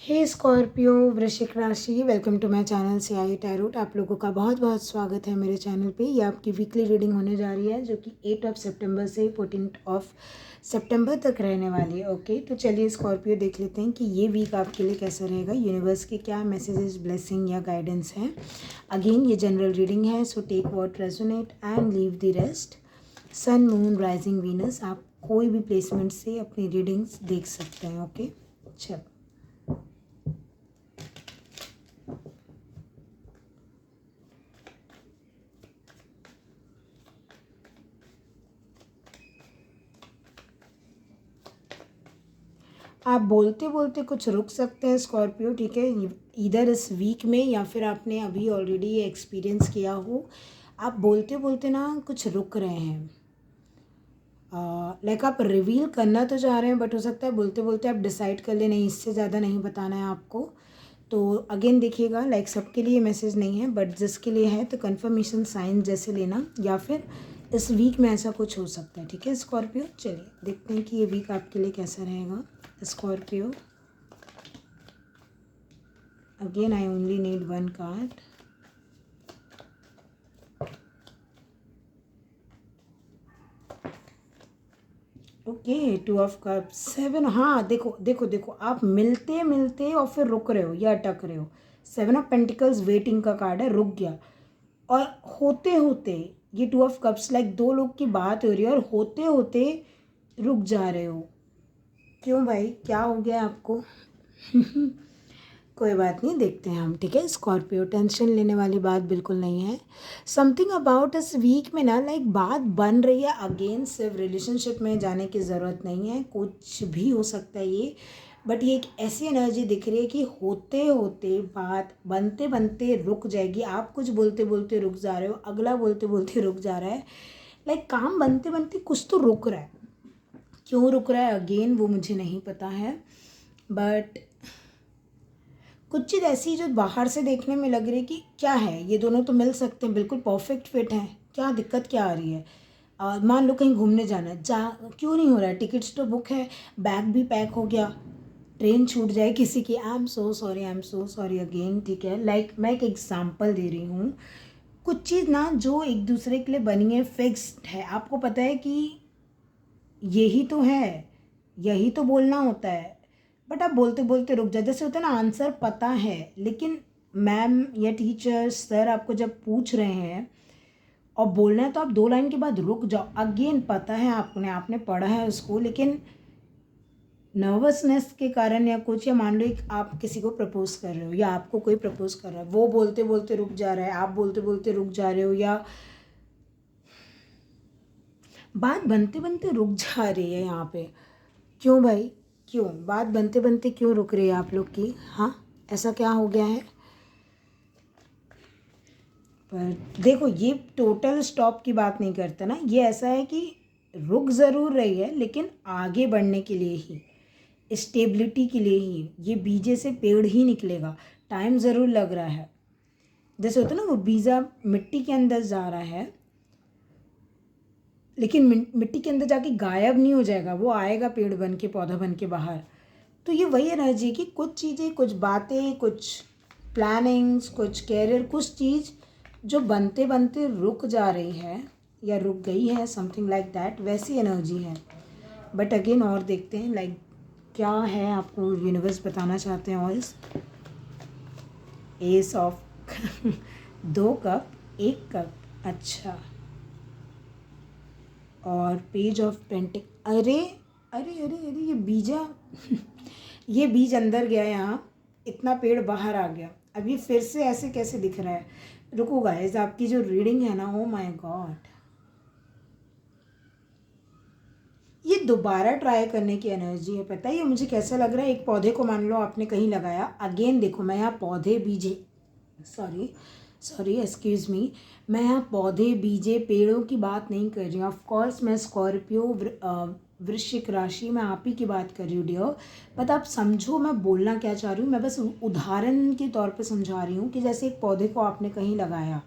हे Scorpio वृश्चिक राशि, welcome to my channel सियाई टैरोट। आप लोगों का बहुत बहुत स्वागत है मेरे चैनल पे। ये आपकी वीकली रीडिंग होने जा रही है जो कि 8 सितंबर से 14 सितंबर तक रहने वाली है। ओके, तो चलिए स्कॉर्पियो देख लेते हैं कि ये वीक आपके लिए कैसा रहेगा। यूनिवर्स के क्या मैसेजेस, ब्लेसिंग या गाइडेंस हैं। अगेन ये जनरल रीडिंग है, so take what resonate and leave the rest. Sun, moon, rising, Venus, आप कोई भी प्लेसमेंट से अपनी रीडिंग्स देख सकते हैं। ओके, चलो आप बोलते बोलते कुछ रुक सकते हैं स्कॉर्पियो, ठीक है। इधर इस वीक में या फिर आपने अभी ऑलरेडी ये एक्सपीरियंस किया हो, आप बोलते बोलते ना कुछ रुक रहे हैं। लाइक आप रिवील करना तो चाह रहे हैं, बट हो सकता है बोलते बोलते आप डिसाइड कर ले, नहीं इससे ज़्यादा नहीं बताना है आपको। तो अगेन देखिएगा, लाइक सबके लिए मैसेज नहीं है, बट जिसके लिए है तो कन्फर्मेशन साइन जैसे लेना, या फिर इस वीक में ऐसा कुछ हो सकता है, ठीक है स्कॉर्पियो। चलिए देखते हैं कि ये वीक आपके लिए कैसा रहेगा Scorpio. Again I only need one card. Okay, 2 of cups, 7। हाँ देखो देखो देखो, आप मिलते मिलते और फिर रुक रहे हो या अटक रहे हो। 7 ऑफ पेंटिकल्स वेटिंग का कार्ड है, रुक गया। और होते होते ये 2 ऑफ कप्स, लाइक दो लोग की बात हो रही है और होते होते रुक जा रहे हो। क्यों भाई, क्या हो गया आपको? कोई बात नहीं, देखते हैं हम, ठीक है स्कॉर्पियो। टेंशन लेने वाली बात बिल्कुल नहीं है। समथिंग अबाउट इस वीक में ना, लाइक बात बन रही है। अगेन सिर्फ रिलेशनशिप में जाने की ज़रूरत नहीं है, कुछ भी हो सकता है ये। बट ये एक ऐसी एनर्जी दिख रही है कि होते होते बात बनते बनते रुक जाएगी। आप कुछ बोलते बोलते रुक जा रहे हो, अगला बोलते बोलते रुक जा रहा है। लाइक काम बनते बनते कुछ तो रुक रहा है। क्यों रुक रहा है अगेन वो मुझे नहीं पता है, बट कुछ चीज़ ऐसी जो बाहर से देखने में लग रही है कि क्या है, ये दोनों तो मिल सकते हैं, बिल्कुल परफेक्ट फिट हैं, क्या दिक्कत क्या आ रही है। मान लो कहीं घूमने जाना है, क्यों नहीं हो रहा है? टिकट्स तो बुक है, बैग भी पैक हो गया, ट्रेन छूट जाए किसी की, I am so sorry, I am so sorry again, ठीक है। लाइक मैं एक एग्जाम्पल दे रही हूँ। कुछ चीज़ ना जो एक दूसरे के लिए बनी है, फिक्स्ड है, आपको पता है कि यही तो है, यही तो बोलना होता है, बट आप बोलते बोलते रुक जाए। जैसे होता है ना, आंसर पता है लेकिन मैम या टीचर सर आपको जब पूछ रहे हैं और बोलना है तो आप 2 लाइन के बाद रुक जाओ। अगेन पता है, आपने पढ़ा है उसको, लेकिन नर्वसनेस के कारण या कुछ, या मान लो एक आप किसी को प्रपोज कर रहे हो या आपको कोई प्रपोज कर रहा है, वो बोलते बोलते रुक जा रहा है, आप बोलते बोलते रुक जा रहे हो, या बात बनते बनते रुक जा रही है यहाँ पे। क्यों भाई, क्यों बात बनते बनते क्यों रुक रही है आप लोग की? हाँ, ऐसा क्या हो गया है? पर देखो, ये टोटल स्टॉप की बात नहीं करता ना, ये ऐसा है कि रुक ज़रूर रही है लेकिन आगे बढ़ने के लिए ही, स्टेबिलिटी के लिए ही। ये बीजे से पेड़ ही निकलेगा, टाइम ज़रूर लग रहा है। जैसे होता है ना, वो बीजा मिट्टी के अंदर जा रहा है लेकिन मिट्टी के अंदर जाके गायब नहीं हो जाएगा, वो आएगा पेड़ बन के, पौधा बन के बाहर। तो ये वही एनर्जी है कि कुछ चीज़ें, कुछ बातें, कुछ प्लानिंग्स, कुछ कैरियर, कुछ चीज़ जो बनते बनते रुक जा रही है या रुक गई है, समथिंग लाइक दैट, वैसी एनर्जी है। बट अगेन और देखते हैं लाइक क्या है आपको यूनिवर्स बताना चाहते हैं। और इस एस ऑफ 2 कप, 1 कप, अच्छा, और पेज ऑफ पेंटिक। अरे अरे अरे अरे, ये बीजा ये बीज अंदर गया, यहाँ इतना पेड़ बाहर आ गया। अब ये फिर से ऐसे कैसे दिख रहा है? रुको गाइस, आपकी जो रीडिंग है ना, ओ माय गॉड, ये दोबारा ट्राई करने की एनर्जी है। पता है ये मुझे कैसा लग रहा है? एक पौधे को मान लो आपने कहीं लगाया, अगेन देखो मैं यहाँ पौधे बीजे, सॉरी सॉरी एक्सक्यूज़ मी, मैं यहाँ पौधे बीजे पेड़ों की बात नहीं कर रही हूँ। ऑफकोर्स मैं स्कॉर्पियो वृश्चिक राशि में आप ही की बात कर रही हूँ डियर। बट आप समझो मैं बोलना क्या चाह रही हूँ, मैं बस उदाहरण के तौर पे समझा रही हूँ कि जैसे एक पौधे को आपने कहीं लगाया,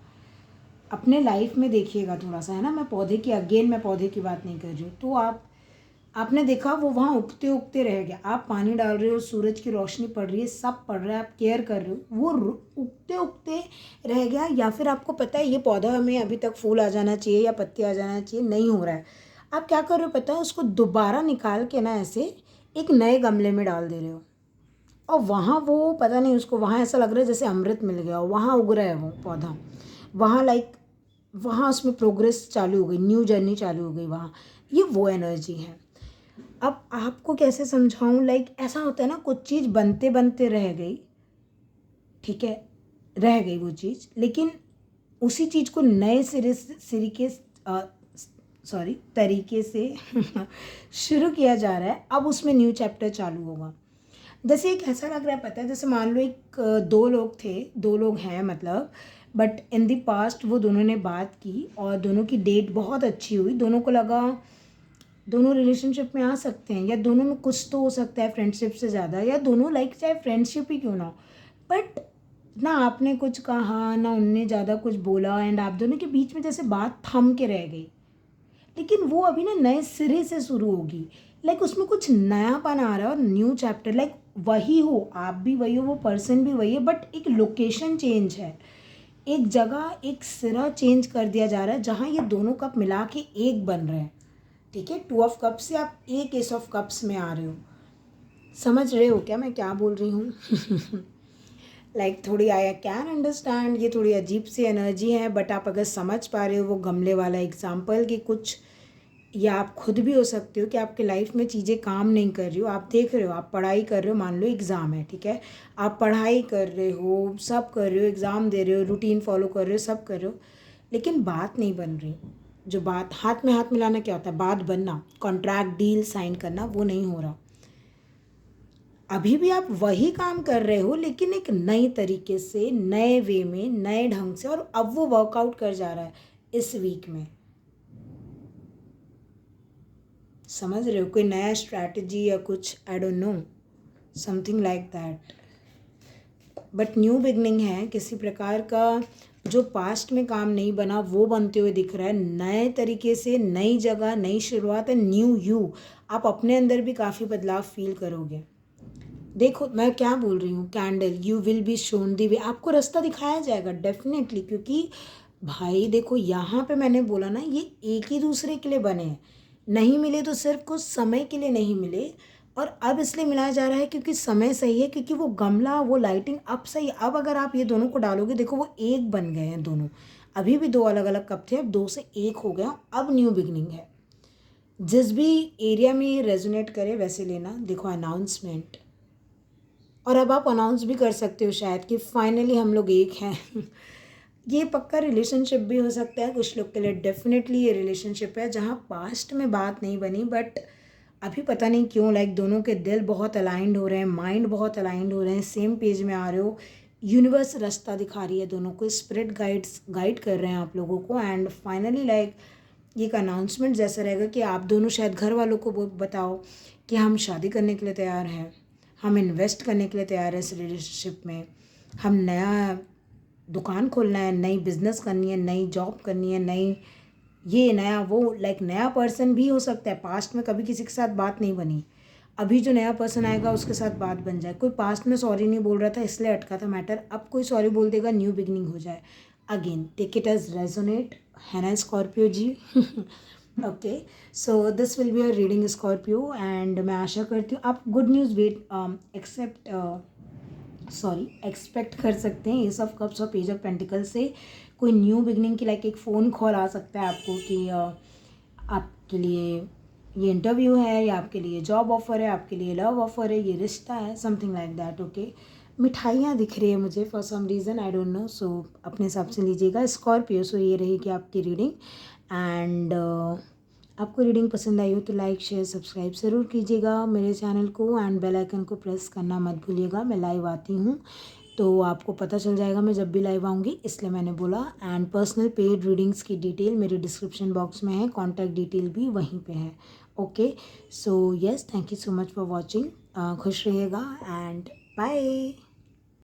अपने लाइफ में देखिएगा थोड़ा सा, है ना, मैं पौधे की, अगेन मैं पौधे की बात नहीं कर रही हूँ। तो आप आपने देखा वो वहाँ उगते उगते रह गया। आप पानी डाल रहे हो, सूरज की रोशनी पड़ रही है, सब पड़ रहा है, आप केयर कर रहे हो, वो उगते उगते रह गया। या फिर आपको पता है ये पौधा हमें अभी तक फूल आ जाना चाहिए या पत्ती आ जाना चाहिए, नहीं हो रहा है, आप क्या कर रहे हो पता है, उसको दोबारा निकाल के ना ऐसे एक नए गमले में डाल दे रहे हो, और वहाँ वो पता नहीं उसको वहाँ ऐसा लग रहा है जैसे अमृत मिल गया हो, वहाँ उग रहा है वो पौधा, वहाँ वहाँ उसमें प्रोग्रेस चालू हो गई, न्यू जर्नी चालू हो गई वहाँ। ये वो एनर्जी है। अब आपको कैसे समझाऊं, ऐसा होता है ना, कुछ चीज़ बनते बनते रह गई, ठीक है, रह गई वो चीज़, लेकिन उसी चीज़ को नए तरीके से शुरू किया जा रहा है। अब उसमें न्यू चैप्टर चालू होगा। जैसे एक ऐसा लग रहा है पता है, जैसे मान लो दो लोग थे, दो लोग हैं मतलब, बट इन द पास्ट वो दोनों ने बात की और दोनों की डेट बहुत अच्छी हुई, दोनों को लगा दोनों रिलेशनशिप में आ सकते हैं, या दोनों में कुछ तो हो सकता है फ्रेंडशिप से ज़्यादा, या दोनों चाहे फ्रेंडशिप ही क्यों ना हो, बट ना आपने कुछ कहा ना उनने ज़्यादा कुछ बोला, एंड आप दोनों के बीच में जैसे बात थम के रह गई। लेकिन वो अभी ना नए सिरे से शुरू होगी, उसमें कुछ नयापन आ रहा है, और न्यू चैप्टर वही हो, आप भी वही हो, वो पर्सन भी वही है, बट एक लोकेशन चेंज है, एक जगह एक सिरा चेंज कर दिया जा रहा है, जहाँ ये दोनों कप मिला के एक बन रहे हैं। ठीक है, 2 ऑफ कप्स से आप एक एस ऑफ कप्स में आ रहे हो। समझ रहे हो क्या मैं क्या बोल रही हूँ? थोड़ी आई कैन अंडरस्टैंड, ये थोड़ी अजीब सी एनर्जी है, बट आप अगर समझ पा रहे हो वो गमले वाला एग्जाम्पल कि कुछ, या आप खुद भी हो सकते हो कि आपके लाइफ में चीज़ें काम नहीं कर रही हो, आप देख रहे हो, आप पढ़ाई कर रहे हो, मान लो एग्ज़ाम है, ठीक है, आप पढ़ाई कर रहे हो, सब कर रहे हो, एग्ज़ाम दे रहे हो, रूटीन फॉलो कर रहे हो, सब कर रहे हो, लेकिन बात नहीं बन रही। जो बात, हाथ में हाथ मिलाना क्या होता है, बात बनना, कॉन्ट्रैक्ट डील साइन करना, वो नहीं हो रहा। अभी भी आप वही काम कर रहे हो, लेकिन एक नई तरीके से, नए वे में, नए ढंग से, और अब वो वर्कआउट कर जा रहा है इस वीक में। समझ रहे हो, कोई नया स्ट्रैटेजी या कुछ, आई don't no, something like that, but new beginning है किसी प्रकार का। जो पास्ट में काम नहीं बना वो बनते हुए दिख रहा है, नए तरीके से, नई जगह, नई शुरुआत है, न्यू यू। आप अपने अंदर भी काफ़ी बदलाव फील करोगे। देखो मैं क्या बोल रही हूँ, candle, you will be shown the way, आपको रास्ता दिखाया जाएगा डेफिनेटली, क्योंकि भाई देखो यहाँ पे मैंने बोला ना, ये एक ही दूसरे के लिए बने हैं, नहीं मिले तो सिर्फ कुछ समय के लिए नहीं मिले, और अब इसलिए मिलाया जा रहा है क्योंकि समय सही है, क्योंकि वो गमला, वो लाइटिंग अब सही है। अब अगर आप ये दोनों को डालोगे, देखो वो एक बन गए हैं दोनों, अभी भी 2 अलग अलग कप थे, अब 2 से 1 हो गया, अब न्यू बिगनिंग है। जिस भी एरिया में ये रेजोनेट करे वैसे लेना। देखो अनाउंसमेंट, और अब आप अनाउंस भी कर सकते हो शायद कि फाइनली हम लोग एक हैं। ये पक्का रिलेशनशिप भी हो सकता है कुछ लोग के लिए, डेफिनेटली ये रिलेशनशिप है जहाँ पास्ट में बात नहीं बनी, बट अभी पता नहीं क्यों दोनों के दिल बहुत अलाइंड हो रहे हैं, माइंड बहुत अलाइंड हो रहे हैं, सेम पेज में आ रहे हो, यूनिवर्स रास्ता दिखा रही है दोनों को, स्पिरिट गाइड कर रहे हैं आप लोगों को, एंड फाइनली ये एक अनाउंसमेंट जैसा रहेगा कि आप दोनों शायद घर वालों को बताओ कि हम शादी करने के लिए तैयार हैं, हम इन्वेस्ट करने के लिए तैयार हैं इस रिलेशनशिप में, हम नया दुकान खोलना है, नई बिजनेस करनी है, नई जॉब करनी है, नई ये नया वो, नया पर्सन भी हो सकता है, पास्ट में कभी किसी के साथ बात नहीं बनी, अभी जो नया पर्सन आएगा उसके साथ बात बन जाए, कोई पास्ट में सॉरी नहीं बोल रहा था इसलिए अटका था मैटर, अब कोई सॉरी बोल देगा, न्यू बिगनिंग हो जाए। Again take it as resonate, है ना Scorpio ji? Okay, so this will be a reading Scorpio, and मैं आशा करती हूँ आप गुड न्यूज़ एक्सपेक्ट कर सकते हैं एस ऑफ कप्स और पेज ऑफ पेंटिकल से। कोई न्यू बिगनिंग की एक फ़ोन कॉल आ सकता है आपको कि आपके लिए ये इंटरव्यू है, या आपके लिए जॉब ऑफर है, आपके लिए लव ऑफर है, ये रिश्ता है, समथिंग लाइक दैट। ओके, मिठाइयाँ दिख रही है मुझे for some reason, I don't know, so अपने हिसाब से लीजिएगा स्कॉर्पियो। सो ये रहेगी आपकी रीडिंग, एंड आपको रीडिंग पसंद आई हो तो लाइक शेयर सब्सक्राइब ज़रूर कीजिएगा मेरे चैनल को, एंड बेल आइकन को प्रेस करना मत भूलिएगा। मैं लाइव आती हूँ तो आपको पता चल जाएगा मैं जब भी लाइव आऊँगी, इसलिए मैंने बोला। एंड पर्सनल पेड रीडिंग्स की डिटेल मेरे डिस्क्रिप्शन बॉक्स में है, कॉन्टैक्ट डिटेल भी वहीं पे है। Okay, so yes, thank you so much for watching. खुश रहिएगा एंड बाय।